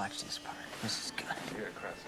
watch this part. This is good. Here, Crassus.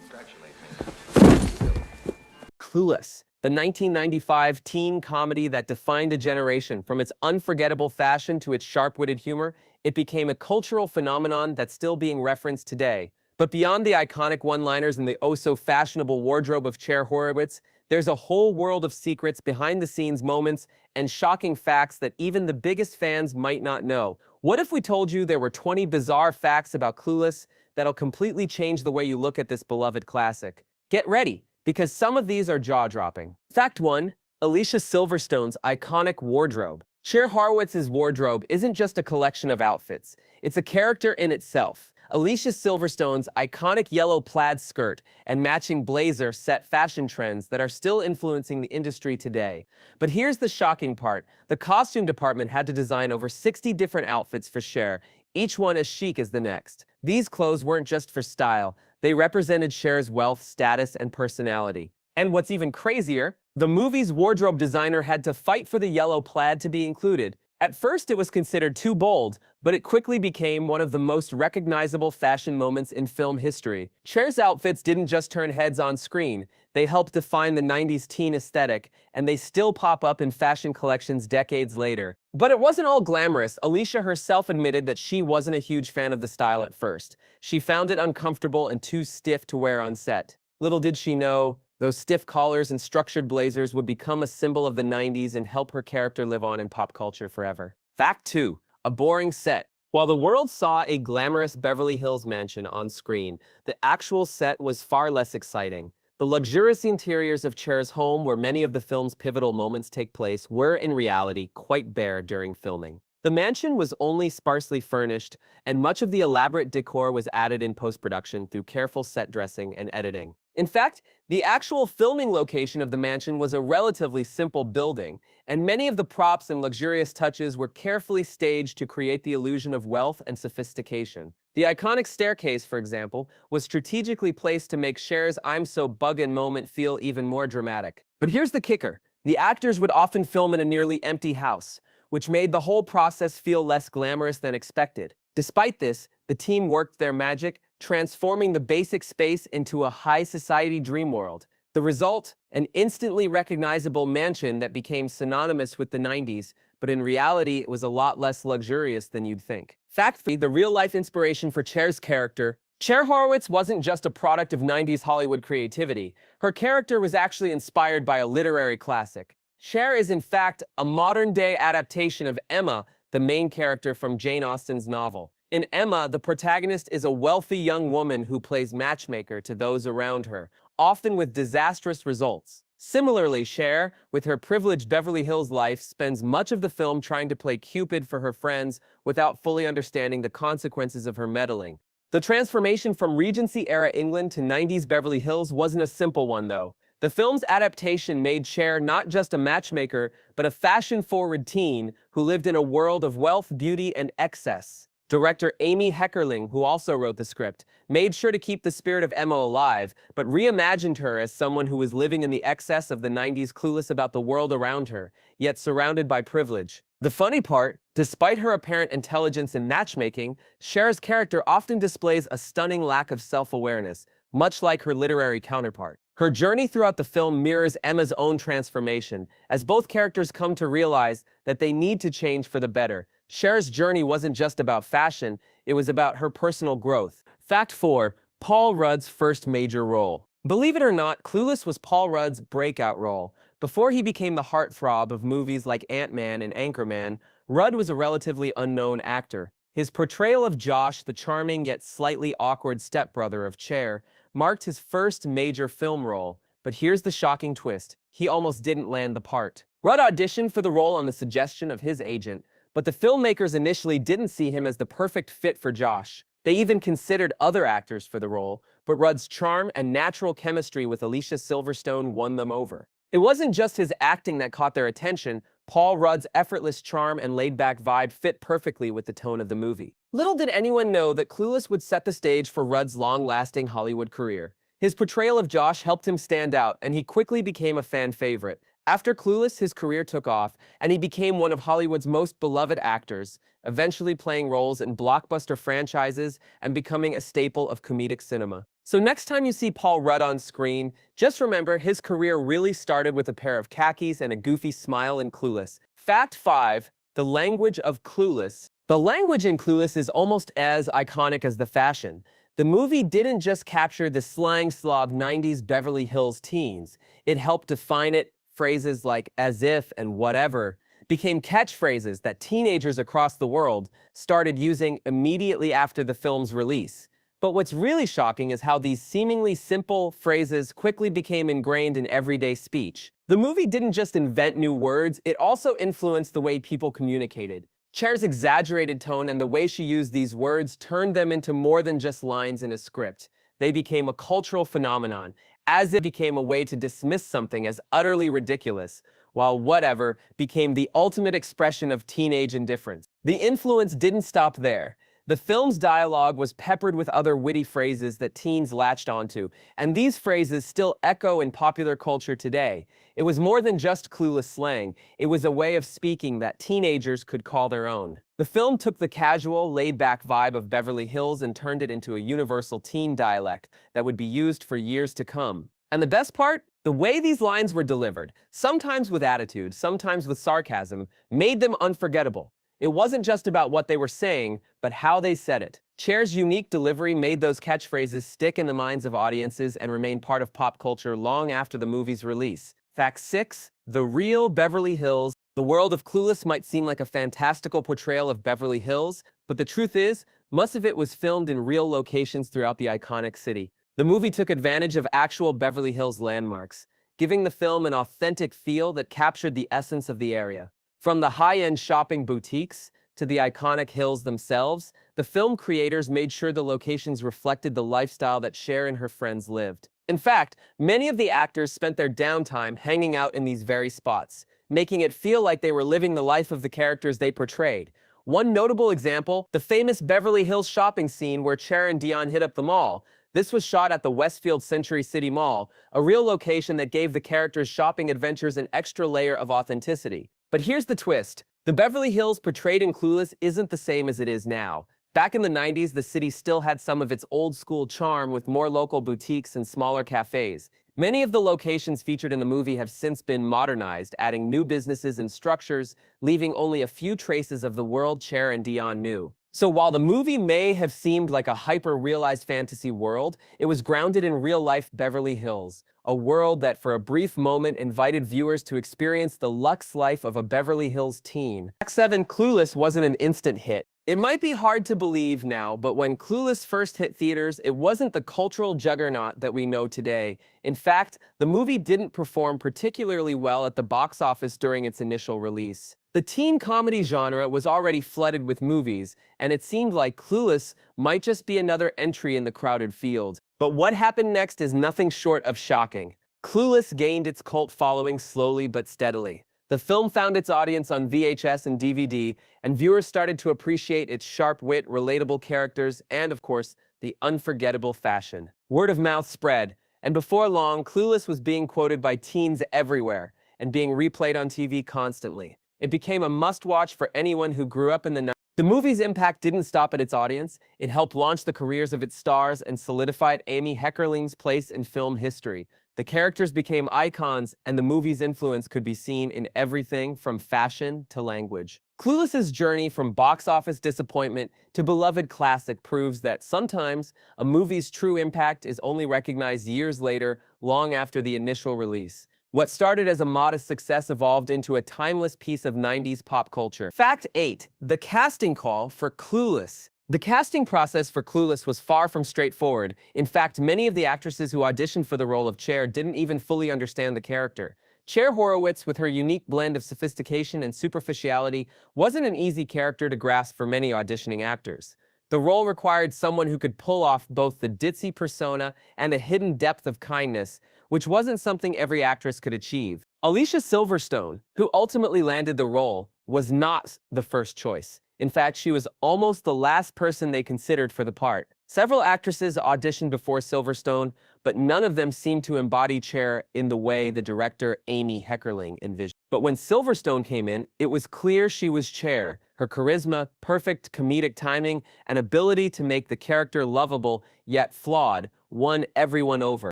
Congratulate me. Clueless, the 1995 teen comedy that defined a generation. From its unforgettable fashion to its sharp-witted humor, it became a cultural phenomenon that's still being referenced today. But beyond the iconic one-liners and the oh-so-fashionable wardrobe of Cher Horowitz, there's a whole world of secrets, behind-the-scenes moments, and shocking facts that even the biggest fans might not know. What if we told you there were 20 bizarre facts about Clueless that'll completely change the way you look at this beloved classic? Get ready, because some of these are jaw-dropping. Fact 1. Alicia Silverstone's iconic wardrobe. Cher Horowitz's wardrobe isn't just a collection of outfits. It's a character in itself. Alicia Silverstone's iconic yellow plaid skirt and matching blazer set fashion trends that are still influencing the industry today. But here's the shocking part. The costume department had to design over 60 different outfits for Cher, each one as chic as the next. These clothes weren't just for style. They represented Cher's wealth, status, and personality. And what's even crazier, the movie's wardrobe designer had to fight for the yellow plaid to be included. At first, it was considered too bold, but it quickly became one of the most recognizable fashion moments in film history. Cher's outfits didn't just turn heads on screen. They helped define the 90s teen aesthetic, and they still pop up in fashion collections decades later. But it wasn't all glamorous. Alicia herself admitted that she wasn't a huge fan of the style at first. She found it uncomfortable and too stiff to wear on set. Little did she know, those stiff collars and structured blazers would become a symbol of the 90s and help her character live on in pop culture forever. Fact 2. A boring set. While the world saw a glamorous Beverly Hills mansion on screen, the actual set was far less exciting. The luxurious interiors of Cher's home, where many of the film's pivotal moments take place, were in reality quite bare during filming. The mansion was only sparsely furnished, and much of the elaborate decor was added in post-production through careful set dressing and editing. In fact, the actual filming location of the mansion was a relatively simple building, and many of the props and luxurious touches were carefully staged to create the illusion of wealth and sophistication. The iconic staircase, for example, was strategically placed to make Cher's "I'm so buggin'" moment feel even more dramatic. But here's the kicker. The actors would often film in a nearly empty house, which made the whole process feel less glamorous than expected. Despite this, the team worked their magic, transforming the basic space into a high-society dream world. The result? An instantly recognizable mansion that became synonymous with the 90s, but in reality, it was a lot less luxurious than you'd think. Fact 3. The real-life inspiration for Cher's character. Cher Horowitz wasn't just a product of 90s Hollywood creativity. Her character was actually inspired by a literary classic. Cher is, in fact, a modern-day adaptation of Emma, the main character from Jane Austen's novel. In Emma, the protagonist is a wealthy young woman who plays matchmaker to those around her, often with disastrous results. Similarly, Cher, with her privileged Beverly Hills life, spends much of the film trying to play Cupid for her friends without fully understanding the consequences of her meddling. The transformation from Regency-era England to 90s Beverly Hills wasn't a simple one, though. The film's adaptation made Cher not just a matchmaker, but a fashion-forward teen who lived in a world of wealth, beauty, and excess. Director Amy Heckerling, who also wrote the script, made sure to keep the spirit of Emma alive, but reimagined her as someone who was living in the excess of the 90s, clueless about the world around her, yet surrounded by privilege. The funny part, despite her apparent intelligence in matchmaking, Cher's character often displays a stunning lack of self-awareness, much like her literary counterpart. Her journey throughout the film mirrors Emma's own transformation, as both characters come to realize that they need to change for the better. Cher's journey wasn't just about fashion, it was about her personal growth. Fact 4. Paul Rudd's first major role. Believe it or not, Clueless was Paul Rudd's breakout role. Before he became the heartthrob of movies like Ant-Man and Anchorman, Rudd was a relatively unknown actor. His portrayal of Josh, the charming yet slightly awkward stepbrother of Cher, marked his first major film role. But here's the shocking twist. He almost didn't land the part. Rudd auditioned for the role on the suggestion of his agent, but the filmmakers initially didn't see him as the perfect fit for Josh. They even considered other actors for the role, but Rudd's charm and natural chemistry with Alicia Silverstone won them over. It wasn't just his acting that caught their attention. Paul Rudd's effortless charm and laid-back vibe fit perfectly with the tone of the movie. Little did anyone know that Clueless would set the stage for Rudd's long-lasting Hollywood career. His portrayal of Josh helped him stand out, and he quickly became a fan favorite. After Clueless, his career took off, and he became one of Hollywood's most beloved actors, eventually playing roles in blockbuster franchises and becoming a staple of comedic cinema. So next time you see Paul Rudd on screen, just remember his career really started with a pair of khakis and a goofy smile in Clueless. Fact 5. The language of Clueless. The language in Clueless is almost as iconic as the fashion. The movie didn't just capture the slang slog 90s Beverly Hills teens, it helped define it. Phrases like as if and whatever became catchphrases that teenagers across the world started using immediately after the film's release. But what's really shocking is how these seemingly simple phrases quickly became ingrained in everyday speech. The movie didn't just invent new words, it also influenced the way people communicated. Cher's exaggerated tone and the way she used these words turned them into more than just lines in a script. They became a cultural phenomenon, as it became a way to dismiss something as utterly ridiculous, while whatever became the ultimate expression of teenage indifference. The influence didn't stop there. The film's dialogue was peppered with other witty phrases that teens latched onto, and these phrases still echo in popular culture today. It was more than just Clueless slang, it was a way of speaking that teenagers could call their own. The film took the casual, laid-back vibe of Beverly Hills and turned it into a universal teen dialect that would be used for years to come. And the best part? The way these lines were delivered, sometimes with attitude, sometimes with sarcasm, made them unforgettable. It wasn't just about what they were saying, but how they said it. Cher's unique delivery made those catchphrases stick in the minds of audiences and remain part of pop culture long after the movie's release. Fact 6. The real Beverly Hills. The world of Clueless might seem like a fantastical portrayal of Beverly Hills, but the truth is, most of it was filmed in real locations throughout the iconic city. The movie took advantage of actual Beverly Hills landmarks, giving the film an authentic feel that captured the essence of the area. From the high-end shopping boutiques to the iconic hills themselves, the film creators made sure the locations reflected the lifestyle that Cher and her friends lived. In fact, many of the actors spent their downtime hanging out in these very spots, making it feel like they were living the life of the characters they portrayed. One notable example, the famous Beverly Hills shopping scene where Cher and Dion hit up the mall. This was shot at the Westfield Century City Mall, a real location that gave the characters' shopping adventures an extra layer of authenticity. But here's the twist. The Beverly Hills portrayed in Clueless isn't the same as it is now. Back in the 90s, the city still had some of its old-school charm with more local boutiques and smaller cafes. Many of the locations featured in the movie have since been modernized, adding new businesses and structures, leaving only a few traces of the world Cher and Dion knew. So while the movie may have seemed like a hyper-realized fantasy world, it was grounded in real-life Beverly Hills, a world that for a brief moment invited viewers to experience the luxe life of a Beverly Hills teen. Fact 7. Clueless wasn't an instant hit. It might be hard to believe now, but when Clueless first hit theaters, it wasn't the cultural juggernaut that we know today. In fact, the movie didn't perform particularly well at the box office during its initial release. The teen comedy genre was already flooded with movies, and it seemed like Clueless might just be another entry in the crowded field. But what happened next is nothing short of shocking. Clueless gained its cult following slowly but steadily. The film found its audience on VHS and DVD, and viewers started to appreciate its sharp wit, relatable characters, and, of course, the unforgettable fashion. Word of mouth spread, and before long, Clueless was being quoted by teens everywhere and being replayed on TV constantly. It became a must-watch for anyone who grew up in the 90s. The movie's impact didn't stop at its audience. It helped launch the careers of its stars and solidified Amy Heckerling's place in film history. The characters became icons, and the movie's influence could be seen in everything from fashion to language. Clueless's journey from box office disappointment to beloved classic proves that sometimes a movie's true impact is only recognized years later, long after the initial release. What started as a modest success evolved into a timeless piece of 90s pop culture. Fact 8. The casting call for Clueless. The casting process for Clueless was far from straightforward. In fact, many of the actresses who auditioned for the role of Cher didn't even fully understand the character. Cher Horowitz, with her unique blend of sophistication and superficiality, wasn't an easy character to grasp for many auditioning actors. The role required someone who could pull off both the ditzy persona and a hidden depth of kindness, which wasn't something every actress could achieve. Alicia Silverstone, who ultimately landed the role, was not the first choice. In fact, she was almost the last person they considered for the part. Several actresses auditioned before Silverstone, but none of them seemed to embody Cher in the way the director Amy Heckerling envisioned. But when Silverstone came in, it was clear she was Cher. Her charisma, perfect comedic timing, and ability to make the character lovable yet flawed won everyone over.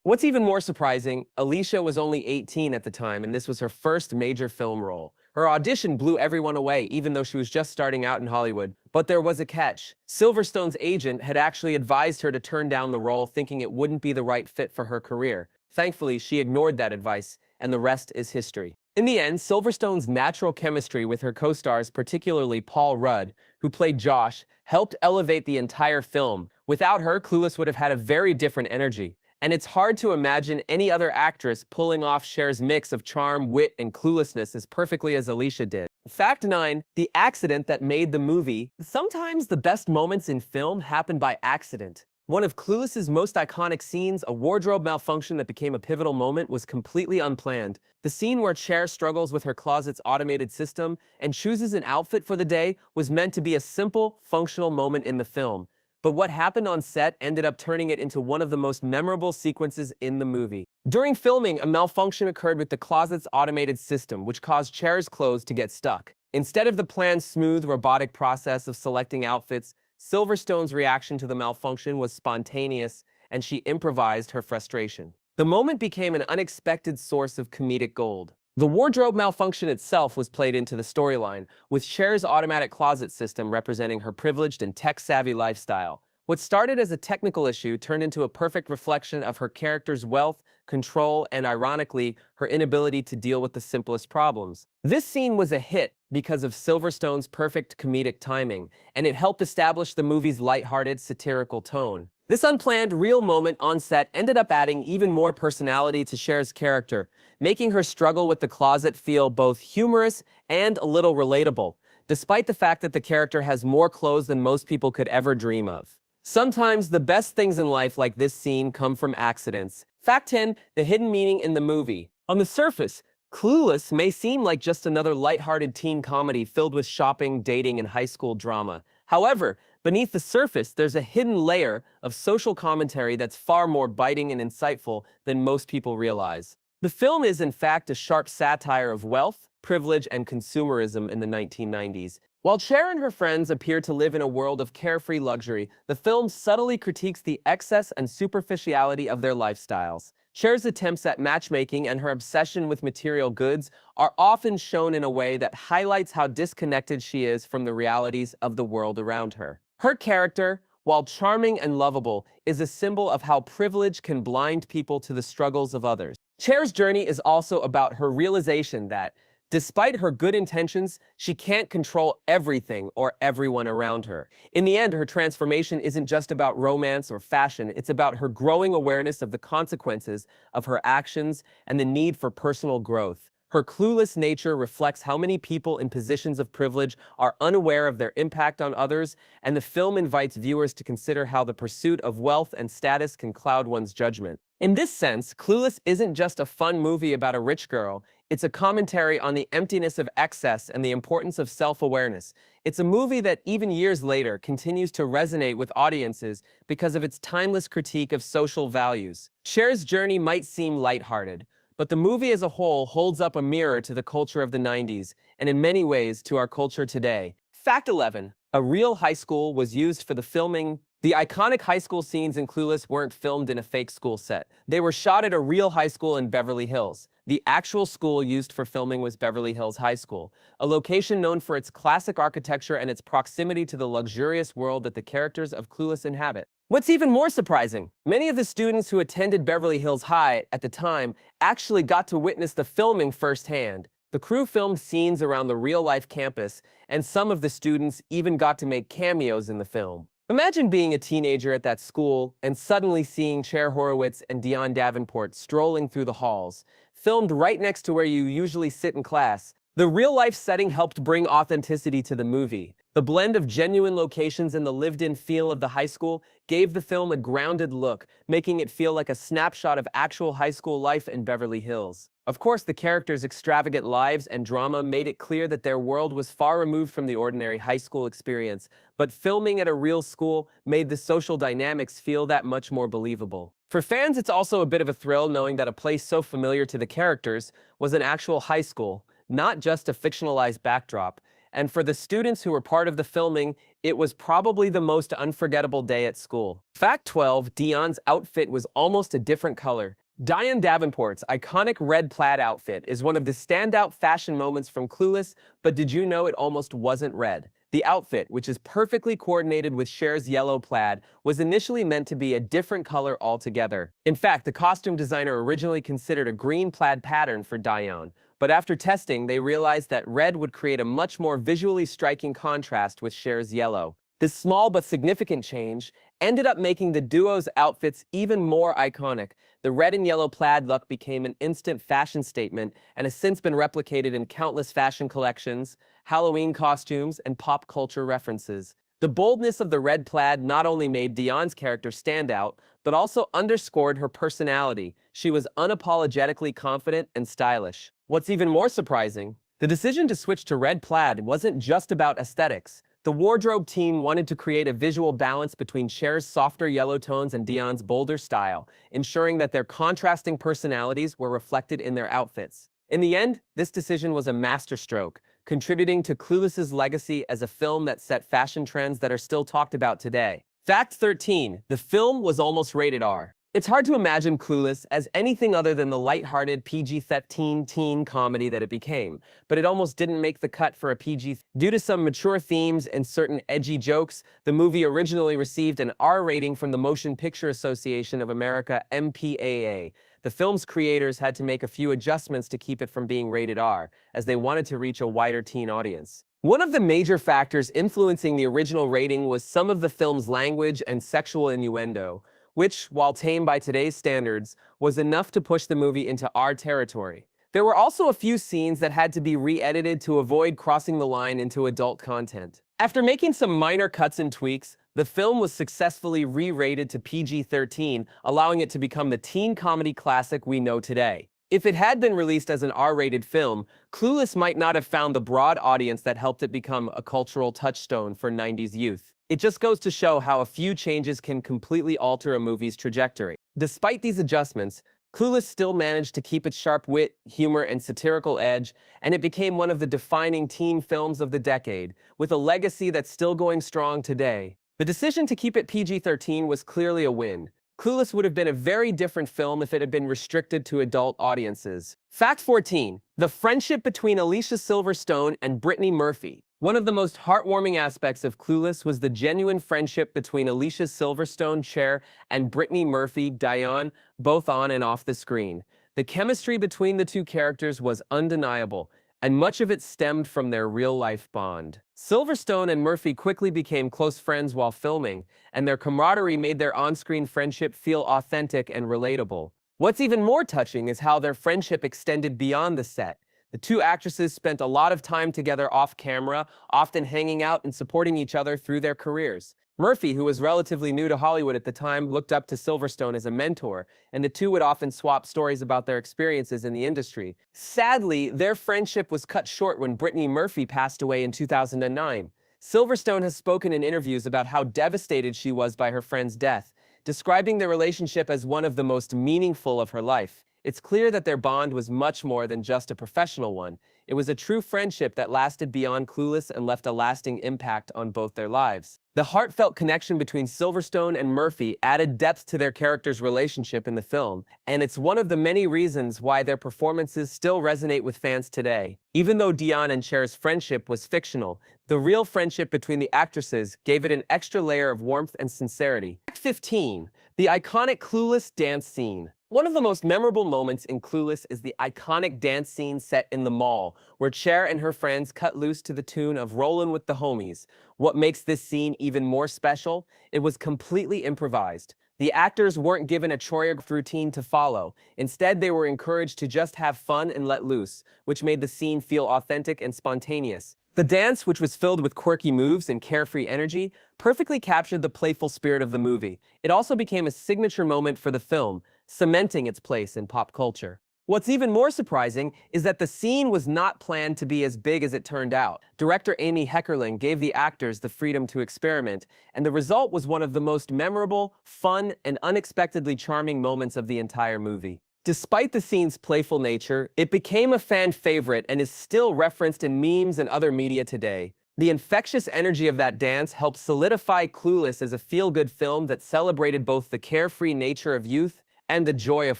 What's even more surprising, Alicia was only 18 at the time, and this was her first major film role. Her audition blew everyone away, even though she was just starting out in Hollywood. But there was a catch. Silverstone's agent had actually advised her to turn down the role, thinking it wouldn't be the right fit for her career. Thankfully, she ignored that advice, and the rest is history. In the end, Silverstone's natural chemistry with her co-stars, particularly Paul Rudd, who played Josh, helped elevate the entire film. Without her, Clueless would have had a very different energy. And it's hard to imagine any other actress pulling off Cher's mix of charm, wit, and cluelessness as perfectly as Alicia did. Fact 9. The accident that made the movie. Sometimes the best moments in film happen by accident. One of Clueless's most iconic scenes, a wardrobe malfunction that became a pivotal moment, was completely unplanned. The scene where Cher struggles with her closet's automated system and chooses an outfit for the day was meant to be a simple, functional moment in the film. But what happened on set ended up turning it into one of the most memorable sequences in the movie. During filming, a malfunction occurred with the closet's automated system, which caused Cher's clothes to get stuck. Instead of the planned smooth, robotic process of selecting outfits, Silverstone's reaction to the malfunction was spontaneous, and she improvised her frustration. The moment became an unexpected source of comedic gold. The wardrobe malfunction itself was played into the storyline, with Cher's automatic closet system representing her privileged and tech-savvy lifestyle. What started as a technical issue turned into a perfect reflection of her character's wealth, control, and ironically, her inability to deal with the simplest problems. This scene was a hit because of Silverstone's perfect comedic timing, and it helped establish the movie's lighthearted, satirical tone. This unplanned, real moment on set ended up adding even more personality to Cher's character, making her struggle with the closet feel both humorous and a little relatable, despite the fact that the character has more clothes than most people could ever dream of. Sometimes the best things in life, like this scene, come from accidents. Fact 10. The hidden meaning in the movie. On the surface, Clueless may seem like just another lighthearted teen comedy filled with shopping, dating, and high school drama. However, beneath the surface, there's a hidden layer of social commentary that's far more biting and insightful than most people realize. The film is, in fact, a sharp satire of wealth, privilege, and consumerism in the 1990s. While Cher and her friends appear to live in a world of carefree luxury, the film subtly critiques the excess and superficiality of their lifestyles. Cher's attempts at matchmaking and her obsession with material goods are often shown in a way that highlights how disconnected she is from the realities of the world around her. Her character, while charming and lovable, is a symbol of how privilege can blind people to the struggles of others. Cher's journey is also about her realization that, despite her good intentions, she can't control everything or everyone around her. In the end, her transformation isn't just about romance or fashion, it's about her growing awareness of the consequences of her actions and the need for personal growth. Her clueless nature reflects how many people in positions of privilege are unaware of their impact on others, and the film invites viewers to consider how the pursuit of wealth and status can cloud one's judgment. In this sense, Clueless isn't just a fun movie about a rich girl. It's a commentary on the emptiness of excess and the importance of self-awareness. It's a movie that, even years later, continues to resonate with audiences because of its timeless critique of social values. Cher's journey might seem lighthearted, but the movie as a whole holds up a mirror to the culture of the 90s, and in many ways to our culture today. Fact 11. A real high school was used for the filming. The iconic high school scenes in Clueless weren't filmed in a fake school set. They were shot at a real high school in Beverly Hills. The actual school used for filming was Beverly Hills High School, a location known for its classic architecture and its proximity to the luxurious world that the characters of Clueless inhabit. What's even more surprising, many of the students who attended Beverly Hills High at the time actually got to witness the filming firsthand. The crew filmed scenes around the real-life campus, and some of the students even got to make cameos in the film. Imagine being a teenager at that school and suddenly seeing Cher Horowitz and Dion Davenport strolling through the halls, filmed right next to where you usually sit in class. The real-life setting helped bring authenticity to the movie. The blend of genuine locations and the lived-in feel of the high school gave the film a grounded look, making it feel like a snapshot of actual high school life in Beverly Hills. Of course, the characters' extravagant lives and drama made it clear that their world was far removed from the ordinary high school experience, but filming at a real school made the social dynamics feel that much more believable. For fans, it's also a bit of a thrill knowing that a place so familiar to the characters was an actual high school, not just a fictionalized backdrop. And for the students who were part of the filming, it was probably the most unforgettable day at school. Fact 12, Dion's outfit was almost a different color. Diane Davenport's iconic red plaid outfit is one of the standout fashion moments from Clueless, but did you know it almost wasn't red? The outfit, which is perfectly coordinated with Cher's yellow plaid, was initially meant to be a different color altogether. In fact, the costume designer originally considered a green plaid pattern for Diane, but after testing, they realized that red would create a much more visually striking contrast with Cher's yellow. This small but significant change ended up making the duo's outfits even more iconic. The red and yellow plaid look became an instant fashion statement and has since been replicated in countless fashion collections, Halloween costumes, and pop culture references. The boldness of the red plaid not only made Dion's character stand out, but also underscored her personality. She was unapologetically confident and stylish. What's even more surprising, the decision to switch to red plaid wasn't just about aesthetics. The wardrobe team wanted to create a visual balance between Cher's softer yellow tones and Dion's bolder style, ensuring that their contrasting personalities were reflected in their outfits. In the end, this decision was a masterstroke, contributing to Clueless's legacy as a film that set fashion trends that are still talked about today. Fact 13, the film was almost rated R. It's hard to imagine Clueless as anything other than the lighthearted PG-13 teen comedy that it became, but it almost didn't make the cut for a PG. Due to some mature themes and certain edgy jokes, the movie originally received an R rating from the Motion Picture Association of America, MPAA. The film's creators had to make a few adjustments to keep it from being rated R, as they wanted to reach a wider teen audience. One of the major factors influencing the original rating was some of the film's language and sexual innuendo, which, while tame by today's standards, was enough to push the movie into R territory. There were also a few scenes that had to be re-edited to avoid crossing the line into adult content. After making some minor cuts and tweaks, the film was successfully re-rated to PG-13, allowing it to become the teen comedy classic we know today. If it had been released as an R-rated film, Clueless might not have found the broad audience that helped it become a cultural touchstone for 90s youth. It just goes to show how a few changes can completely alter a movie's trajectory. Despite these adjustments, Clueless still managed to keep its sharp wit, humor, and satirical edge, and it became one of the defining teen films of the decade, with a legacy that's still going strong today. The decision to keep it PG-13 was clearly a win. Clueless would have been a very different film if it had been restricted to adult audiences. Fact 14. The friendship between Alicia Silverstone and Brittany Murphy. One of the most heartwarming aspects of Clueless was the genuine friendship between Alicia Silverstone, Cher, and Brittany Murphy, Diane, both on and off the screen. The chemistry between the two characters was undeniable, and much of it stemmed from their real-life bond. Silverstone and Murphy quickly became close friends while filming, and their camaraderie made their on-screen friendship feel authentic and relatable. What's even more touching is how their friendship extended beyond the set. The two actresses spent a lot of time together off-camera, often hanging out and supporting each other through their careers. Murphy, who was relatively new to Hollywood at the time, looked up to Silverstone as a mentor, and the two would often swap stories about their experiences in the industry. Sadly, their friendship was cut short when Brittany Murphy passed away in 2009. Silverstone has spoken in interviews about how devastated she was by her friend's death, describing their relationship as one of the most meaningful of her life. It's clear that their bond was much more than just a professional one. It was a true friendship that lasted beyond Clueless and left a lasting impact on both their lives. The heartfelt connection between Silverstone and Murphy added depth to their characters' relationship in the film, and it's one of the many reasons why their performances still resonate with fans today. Even though Dion and Cher's friendship was fictional, the real friendship between the actresses gave it an extra layer of warmth and sincerity. Act 15. The iconic Clueless dance scene. One of the most memorable moments in Clueless is the iconic dance scene set in the mall, where Cher and her friends cut loose to the tune of Rollin' with the Homies. What makes this scene even more special? It was completely improvised. The actors weren't given a choreographed routine to follow. Instead, they were encouraged to just have fun and let loose, which made the scene feel authentic and spontaneous. The dance, which was filled with quirky moves and carefree energy, perfectly captured the playful spirit of the movie. It also became a signature moment for the film, cementing its place in pop culture. What's even more surprising is that the scene was not planned to be as big as it turned out. Director Amy Heckerling gave the actors the freedom to experiment, and the result was one of the most memorable, fun, and unexpectedly charming moments of the entire movie. Despite the scene's playful nature, it became a fan favorite and is still referenced in memes and other media today. The infectious energy of that dance helped solidify Clueless as a feel-good film that celebrated both the carefree nature of youth and the joy of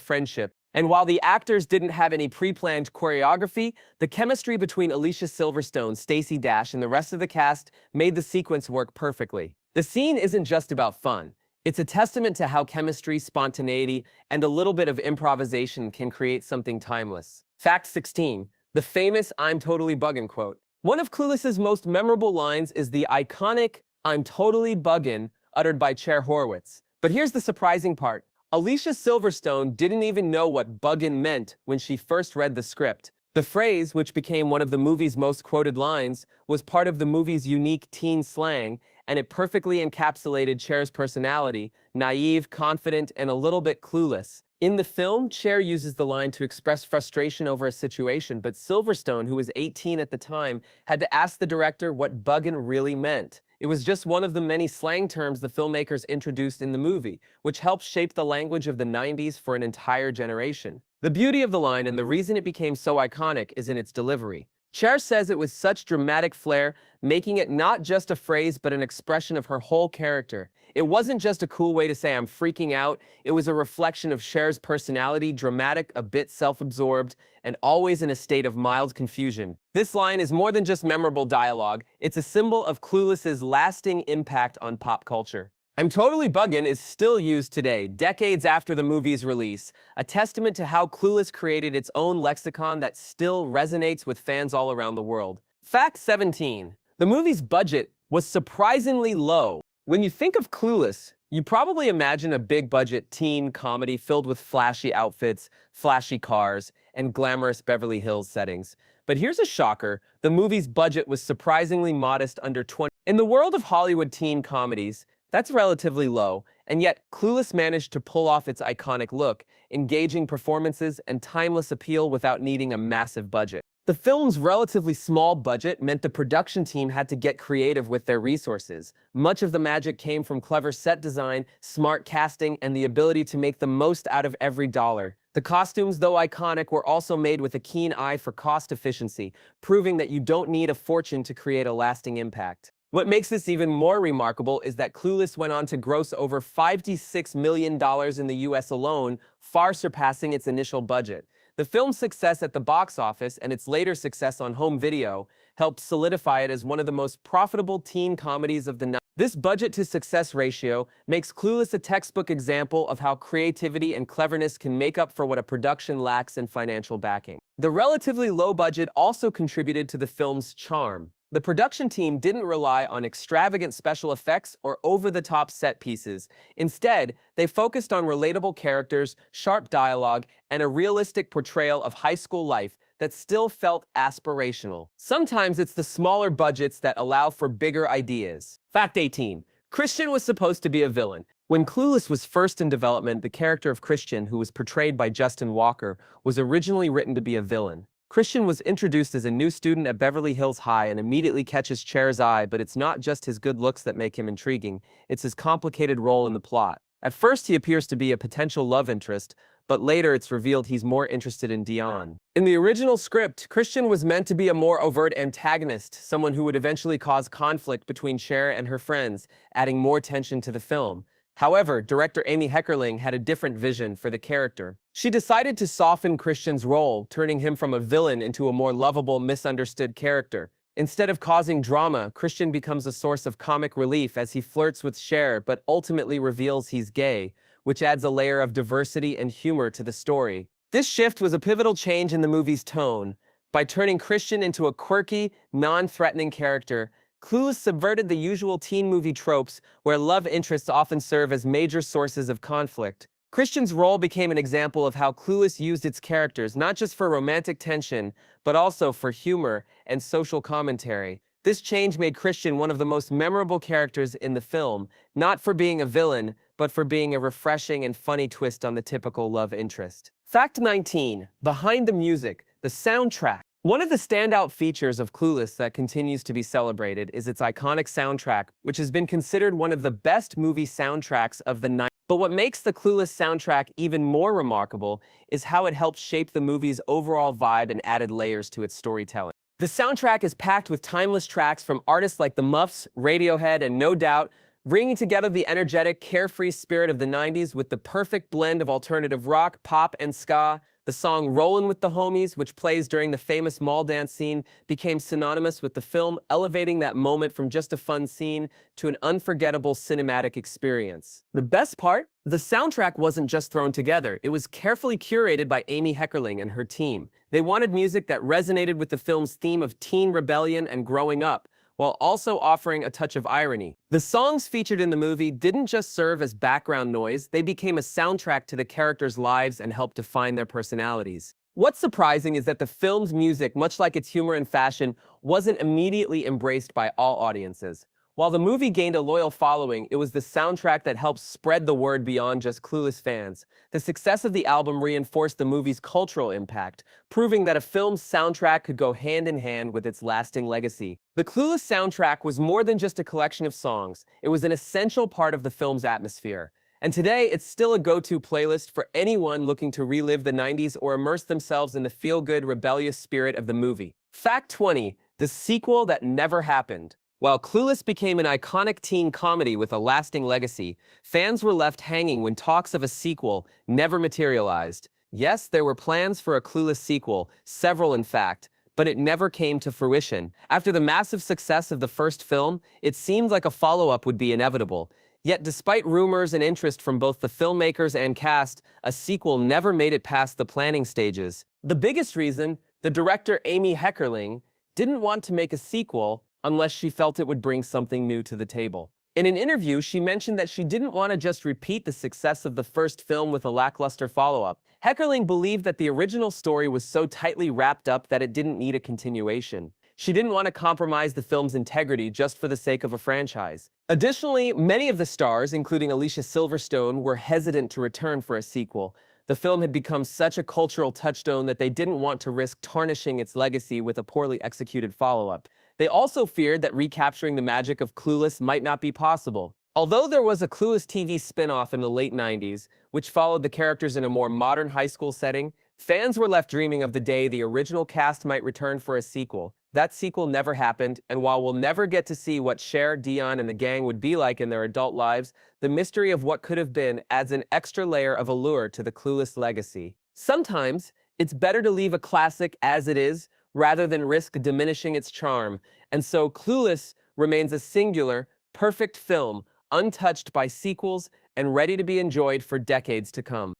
friendship. And while the actors didn't have any pre-planned choreography, the chemistry between Alicia Silverstone, Stacey Dash, and the rest of the cast made the sequence work perfectly. The scene isn't just about fun. It's a testament to how chemistry, spontaneity, and a little bit of improvisation can create something timeless. Fact 16. The famous "I'm totally buggin'" quote. One of Clueless's most memorable lines is the iconic "I'm totally buggin'" uttered by Cher Horowitz. But here's the surprising part. Alicia Silverstone didn't even know what buggin' meant when she first read the script. The phrase, which became one of the movie's most quoted lines, was part of the movie's unique teen slang, and it perfectly encapsulated Cher's personality, naive, confident, and a little bit clueless. In the film, Cher uses the line to express frustration over a situation, but Silverstone, who was 18 at the time, had to ask the director what buggin' really meant. It was just one of the many slang terms the filmmakers introduced in the movie, which helped shape the language of the 90s for an entire generation. The beauty of the line and the reason it became so iconic is in its delivery. Cher says it with such dramatic flair, making it not just a phrase but an expression of her whole character. It wasn't just a cool way to say "I'm freaking out," it was a reflection of Cher's personality, dramatic, a bit self-absorbed, and always in a state of mild confusion. This line is more than just memorable dialogue, it's a symbol of Clueless's lasting impact on pop culture. "I'm totally buggin'" is still used today, decades after the movie's release, a testament to how Clueless created its own lexicon that still resonates with fans all around the world. Fact 17. The movie's budget was surprisingly low. When you think of Clueless, you probably imagine a big-budget teen comedy filled with flashy outfits, flashy cars, and glamorous Beverly Hills settings. But here's a shocker, the movie's budget was surprisingly modest, under $20 million. In the world of Hollywood teen comedies, that's relatively low, and yet Clueless managed to pull off its iconic look, engaging performances, and timeless appeal without needing a massive budget. The film's relatively small budget meant the production team had to get creative with their resources. Much of the magic came from clever set design, smart casting, and the ability to make the most out of every dollar. The costumes, though iconic, were also made with a keen eye for cost efficiency, proving that you don't need a fortune to create a lasting impact. What makes this even more remarkable is that Clueless went on to gross over $56 million in the US alone, far surpassing its initial budget. The film's success at the box office and its later success on home video helped solidify it as one of the most profitable teen comedies of the 90s. This budget-to-success ratio makes Clueless a textbook example of how creativity and cleverness can make up for what a production lacks in financial backing. The relatively low budget also contributed to the film's charm. The production team didn't rely on extravagant special effects or over-the-top set pieces. Instead, they focused on relatable characters, sharp dialogue, and a realistic portrayal of high school life that still felt aspirational. Sometimes it's the smaller budgets that allow for bigger ideas. Fact 18. Christian was supposed to be a villain. When Clueless was first in development, the character of Christian, who was portrayed by Justin Walker, was originally written to be a villain. Christian was introduced as a new student at Beverly Hills High and immediately catches Cher's eye, but it's not just his good looks that make him intriguing, it's his complicated role in the plot. At first he appears to be a potential love interest, but later it's revealed he's more interested in Dion. In the original script, Christian was meant to be a more overt antagonist, someone who would eventually cause conflict between Cher and her friends, adding more tension to the film. However, director Amy Heckerling had a different vision for the character. She decided to soften Christian's role, turning him from a villain into a more lovable, misunderstood character. Instead of causing drama, Christian becomes a source of comic relief as he flirts with Cher but ultimately reveals he's gay, which adds a layer of diversity and humor to the story. This shift was a pivotal change in the movie's tone. By turning Christian into a quirky, non-threatening character, Clueless subverted the usual teen movie tropes where love interests often serve as major sources of conflict. Christian's role became an example of how Clueless used its characters not just for romantic tension, but also for humor and social commentary. This change made Christian one of the most memorable characters in the film, not for being a villain, but for being a refreshing and funny twist on the typical love interest. Fact 19. Behind the music, the soundtrack. One of the standout features of Clueless that continues to be celebrated is its iconic soundtrack, which has been considered one of the best movie soundtracks of the 90s. But what makes the Clueless soundtrack even more remarkable is how it helped shape the movie's overall vibe and added layers to its storytelling. The soundtrack is packed with timeless tracks from artists like The Muffs, Radiohead, and No Doubt, bringing together the energetic, carefree spirit of the 90s with the perfect blend of alternative rock, pop, and ska. The song Rollin' with the Homies, which plays during the famous mall dance scene, became synonymous with the film, elevating that moment from just a fun scene to an unforgettable cinematic experience. The best part? The soundtrack wasn't just thrown together, it was carefully curated by Amy Heckerling and her team. They wanted music that resonated with the film's theme of teen rebellion and growing up, while also offering a touch of irony. The songs featured in the movie didn't just serve as background noise, they became a soundtrack to the characters' lives and helped define their personalities. What's surprising is that the film's music, much like its humor and fashion, wasn't immediately embraced by all audiences. While the movie gained a loyal following, it was the soundtrack that helped spread the word beyond just Clueless fans. The success of the album reinforced the movie's cultural impact, proving that a film's soundtrack could go hand in hand with its lasting legacy. The Clueless soundtrack was more than just a collection of songs. It was an essential part of the film's atmosphere. And today, it's still a go-to playlist for anyone looking to relive the 90s or immerse themselves in the feel-good, rebellious spirit of the movie. Fact 20. The sequel that never happened. While Clueless became an iconic teen comedy with a lasting legacy, fans were left hanging when talks of a sequel never materialized. Yes, there were plans for a Clueless sequel, several in fact, but it never came to fruition. After the massive success of the first film, it seemed like a follow-up would be inevitable. Yet despite rumors and interest from both the filmmakers and cast, a sequel never made it past the planning stages. The biggest reason, the director Amy Heckerling didn't want to make a sequel unless she felt it would bring something new to the table. In an interview, she mentioned that she didn't want to just repeat the success of the first film with a lackluster follow-up. Heckerling believed that the original story was so tightly wrapped up that it didn't need a continuation. She didn't want to compromise the film's integrity just for the sake of a franchise. Additionally, many of the stars, including Alicia Silverstone, were hesitant to return for a sequel. The film had become such a cultural touchstone that they didn't want to risk tarnishing its legacy with a poorly executed follow-up. They also feared that recapturing the magic of Clueless might not be possible. Although there was a Clueless TV spin-off in the late 90s, which followed the characters in a more modern high school setting, fans were left dreaming of the day the original cast might return for a sequel. That sequel never happened, and while we'll never get to see what Cher, Dion, and the gang would be like in their adult lives, the mystery of what could have been adds an extra layer of allure to the Clueless legacy. Sometimes, it's better to leave a classic as it is, rather than risk diminishing its charm, and so Clueless remains a singular, perfect film, untouched by sequels and ready to be enjoyed for decades to come.